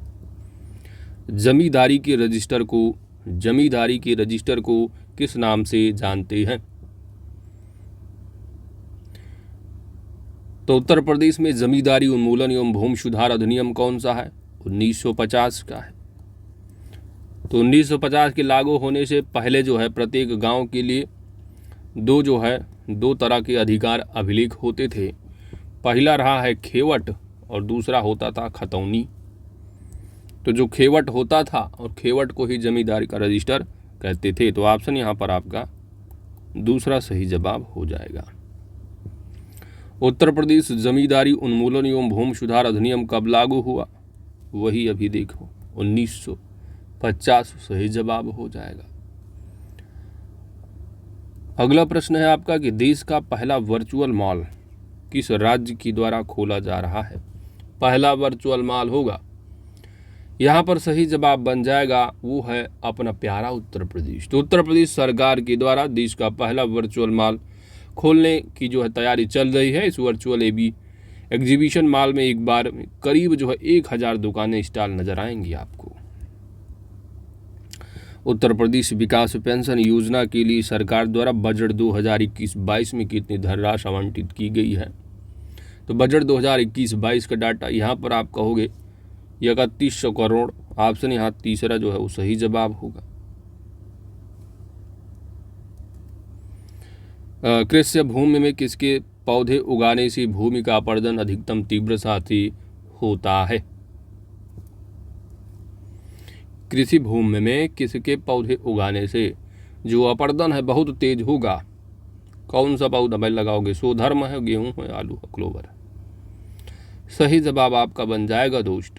जमींदारी के रजिस्टर को किस नाम से जानते हैं? तो उत्तर प्रदेश में जमींदारी उन्मूलन एवं भूमि सुधार अधिनियम कौन सा है? 1950 का है। तो 1950 के लागू होने से पहले जो है प्रत्येक गांव के लिए दो तरह के अधिकार अभिलेख होते थे। पहला रहा है खेवट और दूसरा होता था खतौनी। तो जो खेवट होता था और खेवट को ही जमींदारी का रजिस्टर कहते थे। तो ऑप्शन यहाँ पर आपका दूसरा सही जवाब हो जाएगा। उत्तर प्रदेश जमींदारी उन्मूलन एवं भूमि सुधार अधिनियम कब लागू हुआ? वही अभी देखो 1950 सही जवाब हो जाएगा। अगला प्रश्न है आपका कि देश का पहला वर्चुअल मॉल किस राज्य के द्वारा खोला जा रहा है? पहला वर्चुअल मॉल होगा, यहाँ पर सही जवाब बन जाएगा वो है अपना प्यारा उत्तर प्रदेश। तो उत्तर प्रदेश सरकार के द्वारा देश का पहला वर्चुअल मॉल खोलने की जो है तैयारी चल रही है। इस वर्चुअल एग्जीबिशन मॉल में एक बार करीब जो है 1000 दुकानें स्टॉल नजर आएंगी आपको। उत्तर प्रदेश विकास पेंशन योजना के लिए सरकार द्वारा बजट 2021-22 में कितनी धनराशि आवंटित की गई है? तो बजट 2021-22 का डाटा यहाँ पर आप कहोगे 3100 करोड़। ऑप्शन यहाँ तीसरा जो है वो सही जवाब होगा। कृषि भूमि में किसके पौधे उगाने से भूमि का अपरदन अधिकतम तीव्रता से होता है? कृषि भूमि में किसके पौधे उगाने से जो अपरदन है बहुत तेज होगा? कौन सा पौधा भाई लगाओगे? सोधर्म है, गेहूं है, आलू है, क्लोवर है। सही जवाब आपका बन जाएगा दोस्त।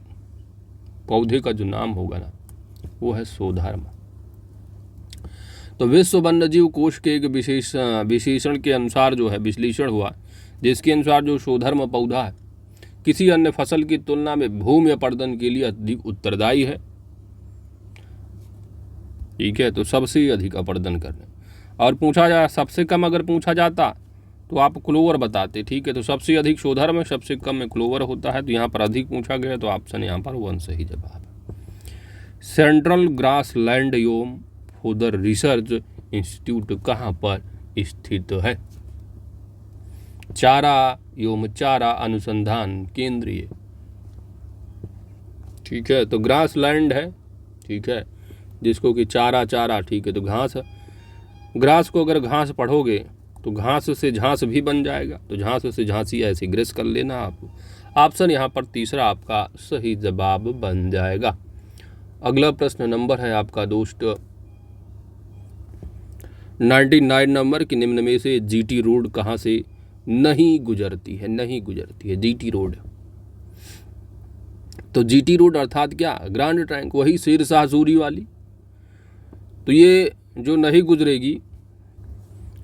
पौधे का जो नाम होगा ना वो है सोधर्म। तो विश्व वन्यजीव कोष के एक विशेषण के अनुसार जो है विश्लेषण हुआ, जिसके अनुसार जो सोधर्म पौधा है किसी अन्य फसल की तुलना में भूमि अपरदन के लिए अधिक उत्तरदायी है। ठीक है, तो सबसे अधिक अपर्दन करने। और पूछा जा सबसे कम अगर पूछा जाता तो आप क्लोवर बताते। ठीक है, तो सबसे अधिक शोधर में, सबसे कम में क्लोवर होता है, तो यहाँ पर अधिक पूछा गया, तो ऑप्शन यहाँ पर 1 सही जवाब है। सेंट्रल ग्रास लैंड योम फोदर रिसर्च इंस्टीट्यूट कहाँ पर स्थित है? चारा एवं चारा अनुसंधान केंद्रीय। ठीक है, तो ग्रास लैंड है, ठीक है, जिसको कि चारा चारा, ठीक है, तो घास है। ग्रास को अगर घास पढ़ोगे तो घास से झांस भी बन जाएगा, तो झांस से झांसी ऐसे ग्रेस कर लेना आप। ऑप्शन यहाँ पर तीसरा आपका सही जवाब बन जाएगा। अगला प्रश्न नंबर है आपका दोस्त 99 नंबर की निम्न में से जीटी रोड कहाँ से नहीं गुजरती है? नहीं गुजरती है जीटी रोड। तो जीटी रोड अर्थात क्या? ग्रांड ट्रैंक, वही शेर शाह सूरी वाली। तो ये जो नहीं गुजरेगी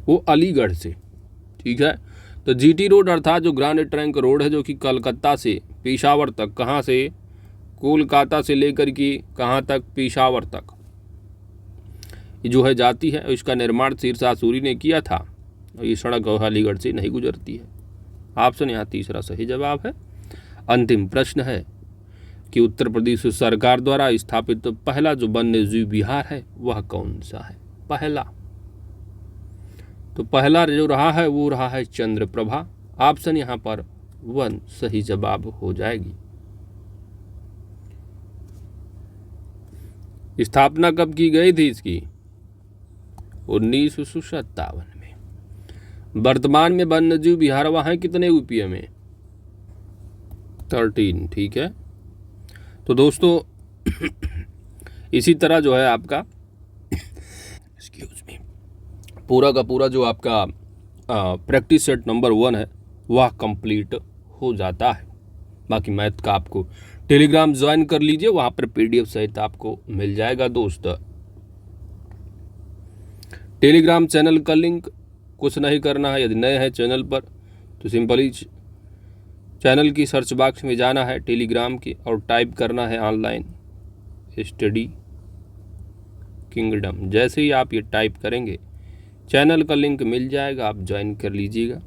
वो अलीगढ़ से। ठीक है, तो जीटी रोड अर्थात जो ग्रांड ट्रैंक रोड है, जो कि कलकत्ता से पेशावर तक, कहाँ से? कोलकाता से लेकर के कहाँ तक? पेशावर तक ये जो है जाती है। इसका निर्माण शेर शाह सूरी ने किया था, और ये सड़क अलीगढ़ से नहीं गुजरती है। ऑप्शन यहाँ तीसरा सही जवाब है। अंतिम प्रश्न है कि उत्तर प्रदेश सरकार द्वारा स्थापित पहला जो वन्य जीव विहार है वह कौन सा है? पहला, तो पहला जो रहा है वो रहा है चंद्रप्रभा। ऑप्शन यहाँ पर 1 सही जवाब हो जाएगी। स्थापना कब की गई थी इसकी? 1957 में। वर्तमान में वन्य जीव विहार वहाँ है कितने यूपीए में? 13। ठीक है, तो दोस्तों इसी तरह जो है आपका एक्सक्यूज मी पूरा का पूरा जो आपका प्रैक्टिस सेट नंबर 1 है वह कंप्लीट हो जाता है। बाकी मैथ का आपको टेलीग्राम ज्वाइन कर लीजिए, वहाँ पर पीडीएफ सहित आपको मिल जाएगा दोस्त। टेलीग्राम चैनल का लिंक कुछ नहीं करना है। यदि नए हैं चैनल पर तो सिंपली चैनल की सर्च बॉक्स में जाना है टेलीग्राम की और टाइप करना है ऑनलाइन स्टडी किंगडम। जैसे ही आप ये टाइप करेंगे चैनल का लिंक मिल जाएगा, आप ज्वाइन कर लीजिएगा।